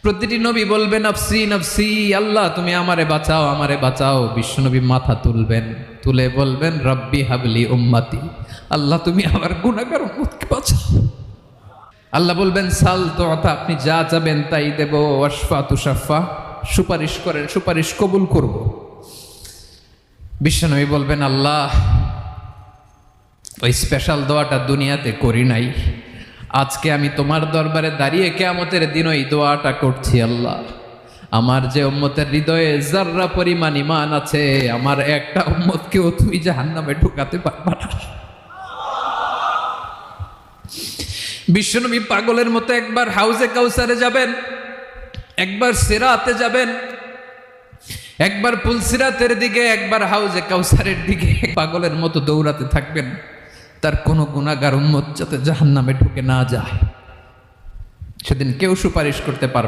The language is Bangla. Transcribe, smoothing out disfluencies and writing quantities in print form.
প্রতিটি নবী বলবেন নফসি নফসি, আল্লাহ তুমি আমারে বাঁচাও আমারে বাঁচাও। বিশ্বনবী মাথা তুলবেন, তুলে বলবেন রব্বি হাবলি উম্মতি, আল্লাহ তুমি আমার গুনাহগার উম্মতকে বাঁচাও। আল্লাহ বলবেন সাল তোতা, আপনি যা চাবেন তাই দেব। ওয়াশফা তুশাফা, সুপারিশ করেন সুপারিশ কবুল করব। বিশ্বনবী বলবেন আল্লাহ ওই স্পেশাল দোয়াটা দুনিয়াতে করি নাই, আজকে আমি তোমার দরবারে দাঁড়িয়ে কিয়ামতের দিন ওই দোয়াটা করছি। আল্লাহ আমার যে উম্মতের হৃদয়ে যাররা পরিমাণ ঈমান আছে, আমার একটা উম্মতকেও তুমি জাহান্নামে ঢুকাতে পারবা না। বিশ্বনবী পাগলের মতো একবার হাউজে কাউসারে যাবেন, একবার সিরাতে যাবেন, একবার পুলসিরাতের দিকে, একবার হাউজে কাউসারের দিকে পাগলের মতো দৌড়াতে থাকবেন, তার কোনো গুনাহগার উম্মত যাতে জাহান্নামে ঢুকে না যায়। সেদিন কেউ সুপারিশ করতে পারবে